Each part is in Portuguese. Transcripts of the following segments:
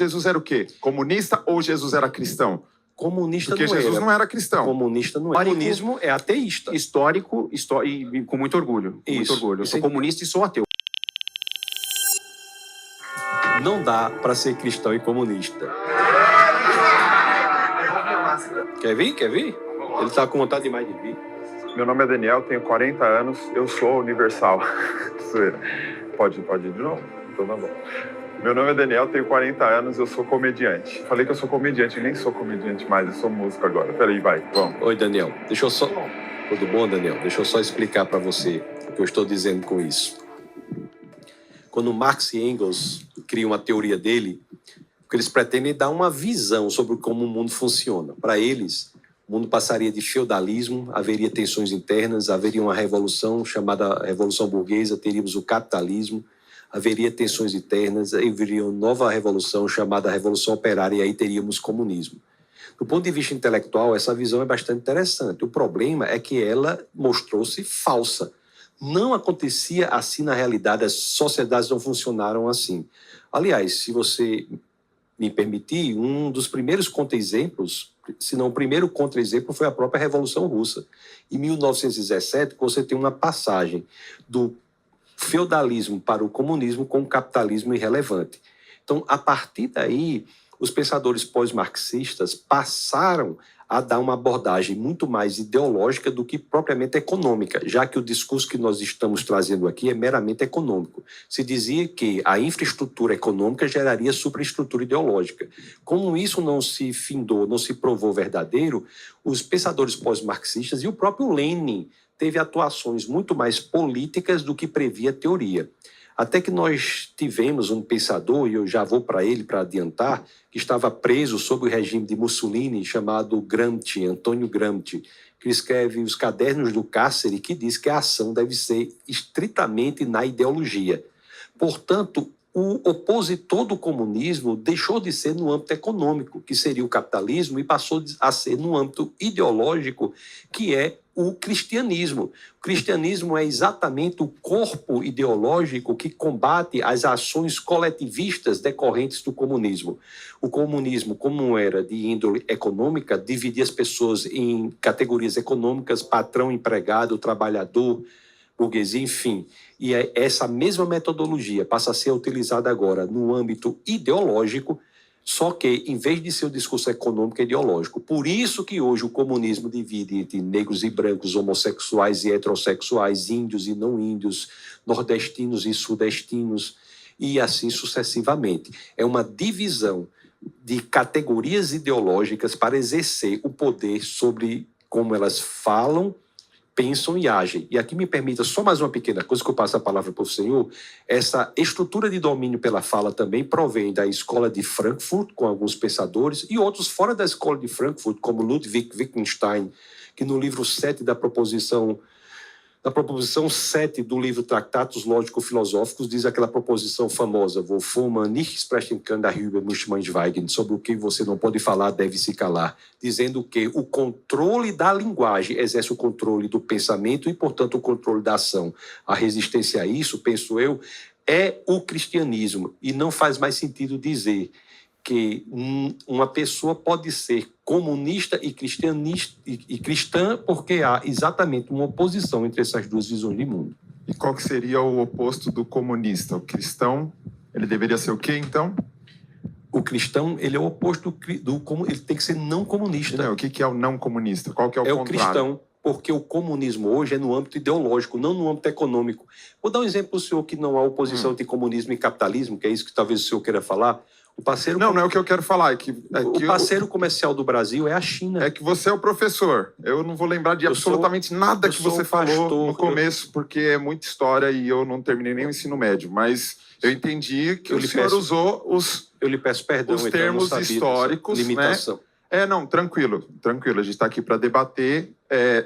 Jesus era o quê? Comunista ou Jesus era cristão? Comunista Porque não Jesus era. não era cristão. Comunista não é. Comunismo é ateísta. Histórico, e com muito orgulho. Com muito orgulho. Eu sou comunista e sou ateu. Não dá para ser cristão e comunista. Quer vir? Quer vir? Ele tá com vontade demais de vir. Meu nome é Daniel, tenho 40 anos, eu sou universal. Pode ir de novo? Então tá bom. Meu nome é Daniel, tenho 40 anos, eu sou comediante. Falei que eu sou comediante, nem sou comediante mais, eu sou músico agora. Peraí, vai, vamos. Oi, Daniel. Deixa eu só... Tudo bom, Daniel? Deixa eu só explicar para você o que eu estou dizendo com isso. Quando Marx e Engels criam a teoria dele, o que eles pretendem é dar uma visão sobre como o mundo funciona. Para eles, o mundo passaria de feudalismo, haveria tensões internas, haveria uma revolução chamada Revolução Burguesa, teríamos o capitalismo, haveria tensões internas, haveria uma nova revolução chamada Revolução Operária, e aí teríamos comunismo. Do ponto de vista intelectual, essa visão é bastante interessante. O problema é que ela mostrou-se falsa. Não acontecia assim na realidade, as sociedades não funcionaram assim. Aliás, se você me permitir, um dos primeiros contra-exemplos, se não o primeiro contra-exemplo, foi a própria Revolução Russa. Em 1917, você tem uma passagem do feudalismo para o comunismo com o capitalismo irrelevante. Então, a partir daí, os pensadores pós-marxistas passaram a dar uma abordagem muito mais ideológica do que propriamente econômica, já que o discurso que nós estamos trazendo aqui é meramente econômico. Se dizia que a infraestrutura econômica geraria superestrutura ideológica. Como isso não se findou, não se provou verdadeiro, os pensadores pós-marxistas e o próprio Lenin teve atuações muito mais políticas do que previa a teoria. Até que nós tivemos um pensador, e eu já vou para ele para adiantar, que estava preso sob o regime de Mussolini, chamado Gramsci, Antônio Gramsci, que escreve Os Cadernos do Cárcere, que diz que a ação deve ser estritamente na ideologia. Portanto, o opositor do comunismo deixou de ser no âmbito econômico, que seria o capitalismo, e passou a ser no âmbito ideológico, que é o cristianismo. O cristianismo é exatamente o corpo ideológico que combate as ações coletivistas decorrentes do comunismo. O comunismo, como era de índole econômica, dividia as pessoas em categorias econômicas, patrão, empregado, trabalhador, burguesia, enfim. E essa mesma metodologia passa a ser utilizada agora no âmbito ideológico, só que, em vez de ser o discurso econômico, é ideológico. Por isso que hoje o comunismo divide entre negros e brancos, homossexuais e heterossexuais, índios e não índios, nordestinos e sudestinos, e assim sucessivamente. É uma divisão de categorias ideológicas para exercer o poder sobre como elas falam, pensam e agem. E aqui me permita só mais uma pequena coisa, que eu passo a palavra para o senhor. Essa estrutura de domínio pela fala também provém da escola de Frankfurt, com alguns pensadores, e outros fora da escola de Frankfurt, como Ludwig Wittgenstein, que no livro 7 da proposição 7 do livro Tratados Lógico-Filosóficos, diz aquela proposição famosa, wovon man nicht sprechen kann, darüber muss man schweigen, sobre o que você não pode falar, deve se calar, dizendo que o controle da linguagem exerce o controle do pensamento e, portanto, o controle da ação. A resistência a isso, penso eu, é o cristianismo, e não faz mais sentido dizer que uma pessoa pode ser comunista e cristã porque há exatamente uma oposição entre essas duas visões de mundo. E qual que seria o oposto do comunista? O cristão, ele deveria ser o quê, então? O cristão, ele é o oposto ele tem que ser não comunista. Não, o que é o não comunista? Qual que é o contrário? É o cristão, porque o comunismo hoje é no âmbito ideológico, não no âmbito econômico. Vou dar um exemplo para o senhor que não há oposição entre comunismo e capitalismo, que é isso que talvez o senhor queira falar. Não é o que eu quero falar. O parceiro comercial do Brasil é a China. É que você é o professor. Eu não vou lembrar de absolutamente nada que você falou no começo, porque é muita história e eu não terminei nem o ensino médio. Mas eu entendi que o senhor usou eu lhe peço perdão, os termos históricos. Limitação. Né? Não, tranquilo. A gente está aqui para debater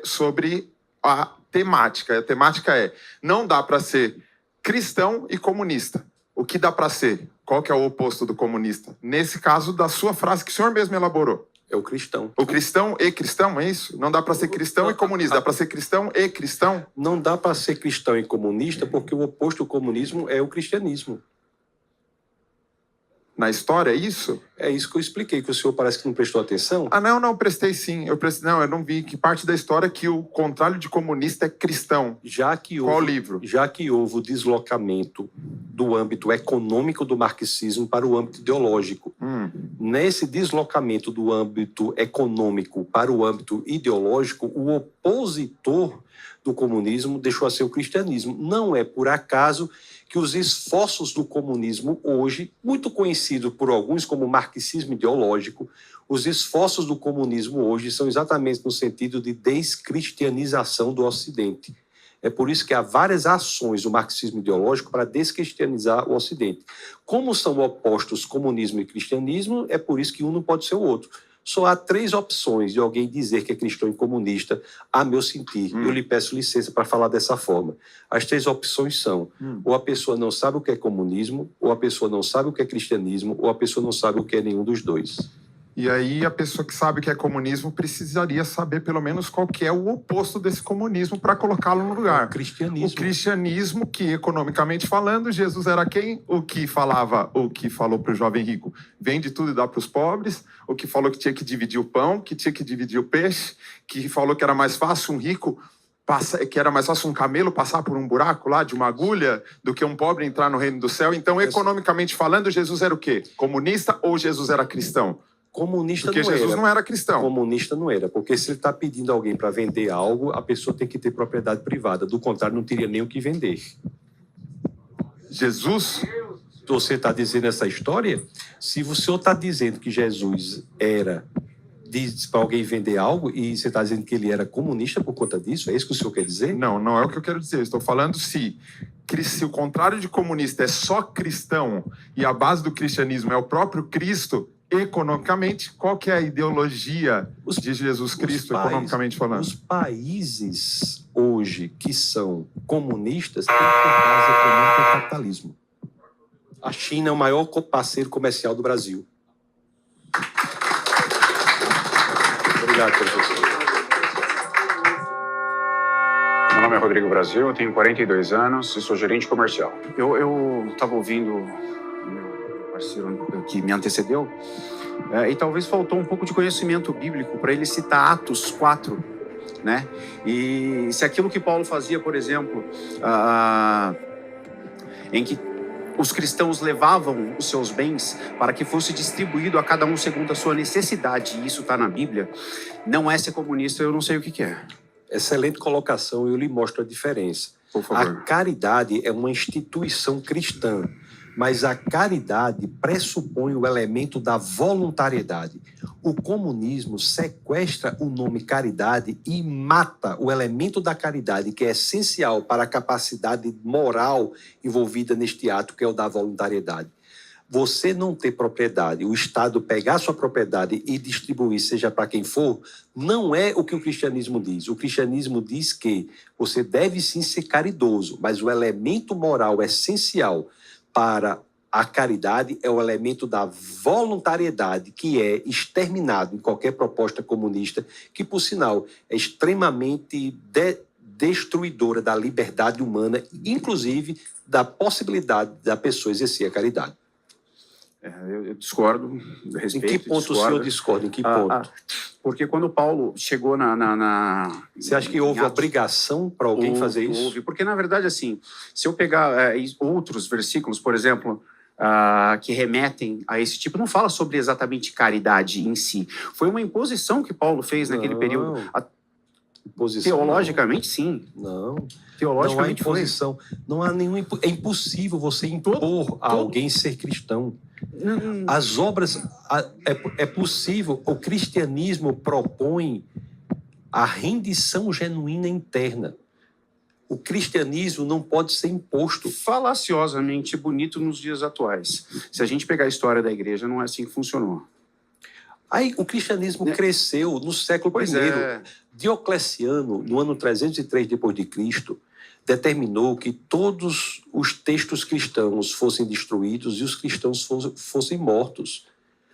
sobre a temática. A temática é: não dá para ser cristão e comunista. O que dá para ser? Qual que é o oposto do comunista? Nesse caso, da sua frase que o senhor mesmo elaborou. É o cristão. O cristão e cristão, é isso? Não dá para ser cristão e comunista. Dá para ser cristão e cristão? Não dá para ser cristão e comunista porque o oposto do comunismo é o cristianismo. na história, é isso? É isso que eu expliquei, que o senhor parece que não prestou atenção. Ah, não, prestei sim. Não, eu não vi que parte da história que o contrário de comunista é cristão. Qual livro? Já que houve o deslocamento do âmbito econômico do marxismo para o âmbito ideológico. Nesse deslocamento do âmbito econômico para o âmbito ideológico, o opositor do comunismo deixou a ser o cristianismo. Não é por acaso que os esforços do comunismo hoje, muito conhecido por alguns como marxismo ideológico, os esforços do comunismo hoje são exatamente no sentido de descristianização do Ocidente. É por isso que há várias ações do marxismo ideológico para descristianizar o Ocidente. Como são opostos comunismo e cristianismo, é por isso que um não pode ser o outro. Só há 3 opções de alguém dizer que é cristão e comunista, a meu sentir. Eu lhe peço licença para falar dessa forma. As 3 opções são: ou a pessoa não sabe o que é comunismo, ou a pessoa não sabe o que é cristianismo, ou a pessoa não sabe o que é nenhum dos dois. E aí a pessoa que sabe o que é comunismo precisaria saber pelo menos qual que é o oposto desse comunismo para colocá-lo no lugar. O cristianismo. O cristianismo, que economicamente falando, Jesus era quem? O que falou para o jovem rico: vende tudo e dá para os pobres. O que falou que tinha que dividir o pão, que tinha que dividir o peixe, que falou que era mais fácil um rico que era mais fácil um camelo passar por um buraco lá de uma agulha do que um pobre entrar no reino do céu. Então, economicamente falando, Jesus era o quê? Comunista ou Jesus era cristão? Comunista porque não era. Jesus não era cristão. Comunista não era, porque se ele está pedindo alguém para vender algo, a pessoa tem que ter propriedade privada. Do contrário, não teria nem o que vender. Jesus? Você está dizendo essa história? Se o senhor está dizendo que Jesus diz para alguém vender algo e você está dizendo que ele era comunista por conta disso, é isso que o senhor quer dizer? Não, não é o que eu quero dizer. Eu estou falando se o contrário de comunista é só cristão e a base do cristianismo é o próprio Cristo. Economicamente, qual que é a ideologia de Jesus Cristo, economicamente falando? Os países hoje que são comunistas têm por base econômica o capitalismo. A China é o maior parceiro comercial do Brasil. Obrigado, professor. Meu nome é Rodrigo Brasil, eu tenho 42 anos e sou gerente comercial. Eu estava ouvindo meu parceiro que me antecedeu e talvez faltou um pouco de conhecimento bíblico para ele citar Atos 4, né? E se aquilo que Paulo fazia, por exemplo, em que os cristãos levavam os seus bens para que fosse distribuído a cada um segundo a sua necessidade, e isso está na Bíblia, não é ser comunista, eu não sei o que é. Excelente colocação, eu lhe mostro a diferença. Por favor. A caridade é uma instituição cristã, mas a caridade pressupõe o elemento da voluntariedade. O comunismo sequestra o nome caridade e mata o elemento da caridade, que é essencial para a capacidade moral envolvida neste ato, que é o da voluntariedade. Você não ter propriedade, o Estado pegar sua propriedade e distribuir, seja para quem for, não é o que o cristianismo diz. O cristianismo diz que você deve sim ser caridoso, mas o elemento moral essencial para a caridade é o elemento da voluntariedade, que é exterminado em qualquer proposta comunista, que, por sinal, é extremamente destruidora da liberdade humana, inclusive da possibilidade da pessoa exercer a caridade. Eu discordo, respeito. Em que ponto o senhor discorda? Em que ponto? Porque quando Paulo chegou Você acha que houve obrigação para alguém fazer isso? Houve, porque na verdade, assim, se eu pegar outros versículos, por exemplo, que remetem a esse tipo, não fala sobre exatamente caridade em si. Foi uma imposição que Paulo fez naquele período. Imposição, teologicamente, sim. Não. Teologicamente não há imposição. Não há nenhum. É impossível você impor a alguém ser cristão. As obras. É possível. O cristianismo propõe a rendição genuína interna. O cristianismo não pode ser imposto. Falaciosamente bonito nos dias atuais. Se a gente pegar a história da igreja, não é assim que funcionou. Aí o cristianismo cresceu no século I. Diocleciano, no ano 303 d.C., determinou que todos os textos cristãos fossem destruídos e os cristãos fossem mortos.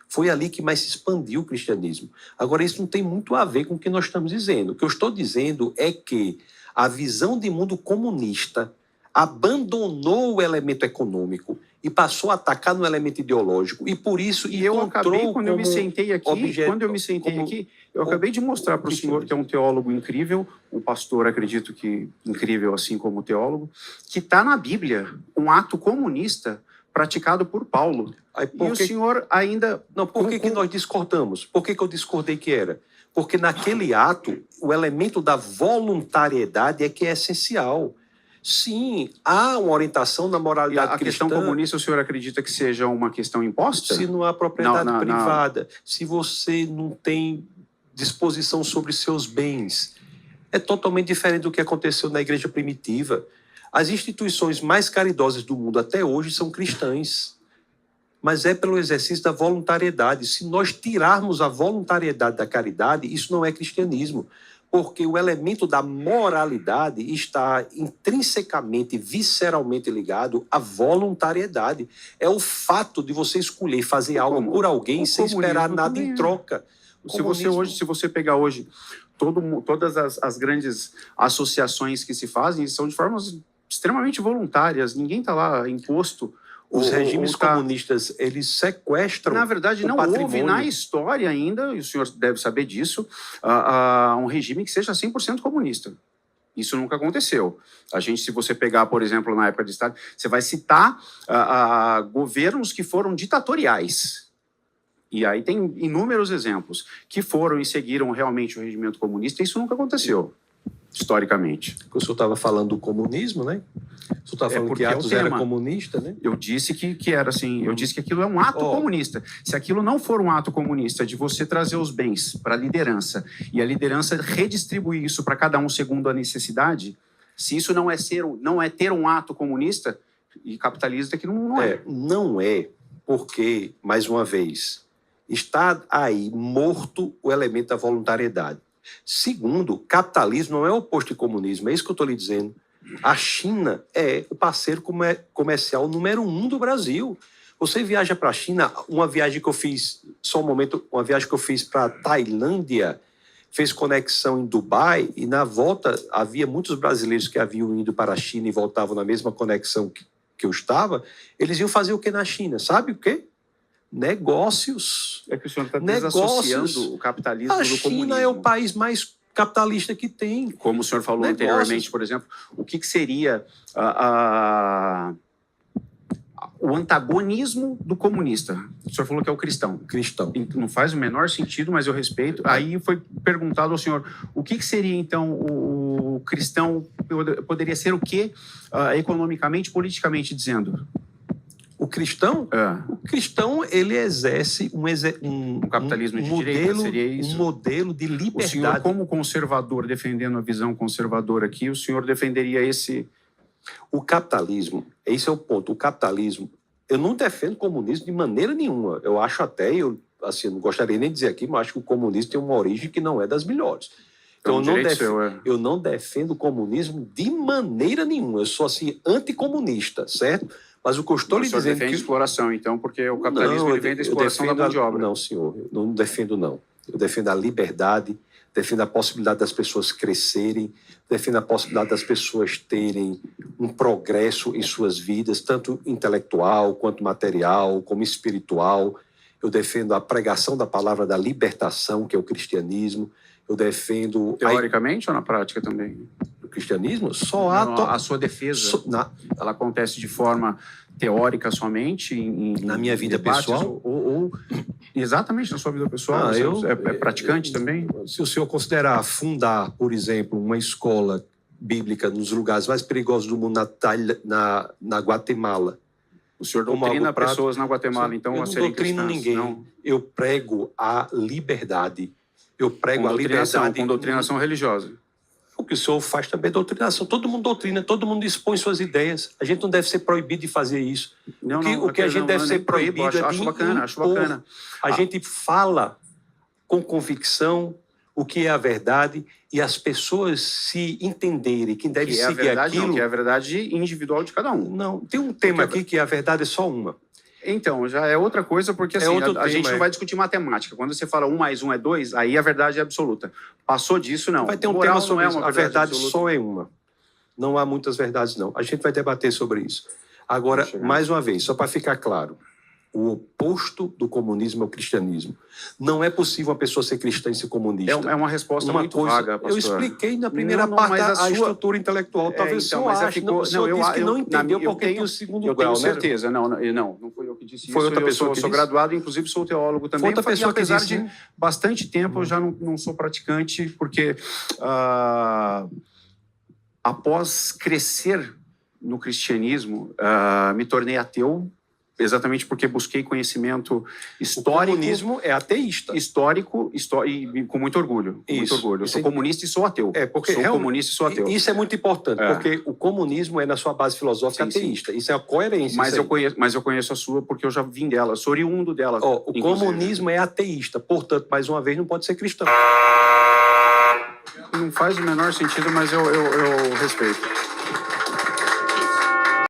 Foi ali que mais se expandiu o cristianismo. Agora, isso não tem muito a ver com o que nós estamos dizendo. O que eu estou dizendo é que a visão de mundo comunista abandonou o elemento econômico e passou a atacar no elemento ideológico. E por isso E eu acabei, quando eu me sentei aqui, eu acabei de mostrar para o senhor, que é um teólogo incrível, um pastor, acredito que incrível assim como teólogo, que está na Bíblia um ato comunista praticado por Paulo. O senhor ainda... Não, por que nós discordamos? Por que eu discordei que era? Porque naquele ato, o elemento da voluntariedade é que é essencial. Sim, há uma orientação na moralidade cristã. A questão comunista, o senhor acredita que seja uma questão imposta? Se não há propriedade privada, se você não tem disposição sobre seus bens, é totalmente diferente do que aconteceu na igreja primitiva. As instituições mais caridosas do mundo até hoje são cristãs, mas é pelo exercício da voluntariedade. Se nós tirarmos a voluntariedade da caridade, isso não é cristianismo. Porque o elemento da moralidade está intrinsecamente, visceralmente ligado à voluntariedade. É o fato de você escolher fazer algo por alguém sem esperar nada em troca. Se você pegar hoje todas as grandes associações que se fazem, são de formas extremamente voluntárias. Ninguém está lá imposto. Os regimes comunistas, eles sequestram. Na verdade, não houve na história ainda, e o senhor deve saber disso, um regime que seja 100% comunista. Isso nunca aconteceu. Se você pegar, por exemplo, na época de Estado, você vai citar governos que foram ditatoriais. E aí tem inúmeros exemplos que foram e seguiram realmente o regimento comunista, e isso nunca aconteceu, historicamente. O senhor estava falando do comunismo, né? O senhor estava falando que Atos era comunista, né? Eu disse que era assim, eu disse que aquilo é um ato comunista. Se aquilo não for um ato comunista de você trazer os bens para a liderança e a liderança redistribuir isso para cada um segundo a necessidade, se isso não é ter um ato comunista e capitalista, que não é. Não é, porque, mais uma vez, está aí morto o elemento da voluntariedade. Segundo, capitalismo não é o oposto de comunismo, é isso que eu estou lhe dizendo. A China é o parceiro comercial número 1 do Brasil. Você viaja para a China, uma viagem que eu fiz, uma viagem que eu fiz para a Tailândia, fez conexão em Dubai, e na volta havia muitos brasileiros que haviam ido para a China e voltavam na mesma conexão que eu estava. Eles iam fazer o que na China? Sabe o quê? Negócios. É que o senhor está desassociando o capitalismo do comunismo. A China é o país mais capitalista que tem. Como o senhor falou anteriormente, por exemplo, o que seria o antagonismo do comunista? O senhor falou que é o cristão. Cristão. Não faz o menor sentido, mas eu respeito. Aí foi perguntado ao senhor, o que seria, então, o cristão? Poderia ser o quê, economicamente, politicamente dizendo? O cristão? O cristão, ele exerce um capitalismo de direita, seria isso? Um modelo de liberdade. O senhor, como conservador, defendendo a visão conservadora aqui, o senhor defenderia esse... O capitalismo, esse é o ponto, o capitalismo, eu não defendo o comunismo de maneira nenhuma. Eu acho até, não gostaria nem de dizer aqui, mas acho que o comunismo tem uma origem que não é das melhores. Então, eu não defendo o comunismo de maneira nenhuma. Eu sou, anticomunista, certo? Mas o que eu estou lhe dizendo defende exploração, então, porque o capitalismo ele vem da exploração da mão de obra. Não, senhor, eu não defendo, não. Eu defendo a liberdade, defendo a possibilidade das pessoas crescerem, defendo a possibilidade das pessoas terem um progresso em suas vidas, tanto intelectual, quanto material, como espiritual. Eu defendo a pregação da palavra da libertação, que é o cristianismo. Eu defendo... Teoricamente ou na prática também? O cristianismo? A sua defesa, ela acontece de forma teórica somente? Na minha vida pessoal? Exatamente, na sua vida pessoal? É praticante também? Se o senhor considerar fundar, por exemplo, uma escola bíblica nos lugares mais perigosos do mundo, na Guatemala... O senhor doutrina pessoas na Guatemala, então, a serem cristãs? Eu não doutrino ninguém. Não. Eu prego a liberdade. Eu prego a liberdade. Com doutrinação religiosa. O que o senhor faz também é doutrinação. Todo mundo doutrina, todo mundo expõe suas ideias. A gente não deve ser proibido de fazer isso. O que a gente deve ser proibido é de acho bacana. A gente fala com convicção o que é a verdade e as pessoas se entenderem que devem seguir aquilo. Não, que é a verdade individual de cada um. Não, tem um tema aqui que a verdade é só uma. Então, já é outra coisa, porque assim, a gente não vai discutir matemática. Quando você fala 1 mais 1 é 2, aí a verdade é absoluta. Passou disso, não. Vai ter um tema sobre isso. A verdade só é uma. Não há muitas verdades, não. A gente vai debater sobre isso. Agora, chegar. mais uma vez, só para ficar claro, o oposto do comunismo é o cristianismo. Não é possível uma pessoa ser cristã e ser comunista. É uma resposta Uma muito coisa, vaga, pastor. eu expliquei na primeira Não, parte mas a a sua- estrutura intelectual. Talvez então, o senhor mas ache. ficou- O senhor não, disse que não entendeu eu porque tenho- tem o segundo Eu grau, tenho né? certeza. Não foi eu que disse Foi isso. outra pessoa eu que sou disse? graduado, inclusive sou teólogo também. Foi outra pessoa e que apesar disse, de né? bastante tempo, eu já não sou praticante, porque após crescer no cristianismo, me tornei ateu, exatamente porque busquei conhecimento O histórico. comunismo é ateísta. E com muito orgulho. Com muito Isso. orgulho. Eu Isso sou é- comunista e sou ateu. É, porque sou realmente- comunista e sou ateu. Isso é muito importante, É. porque o comunismo é na sua base filosófica Sim, sim. ateísta. Isso é a coerência. Mas isso aí. eu conheço a sua porque eu já vim dela, sou oriundo dela. Ó, o inclusive. comunismo é ateísta, portanto, mais uma vez, não pode ser cristão. Não faz o menor sentido, mas eu respeito.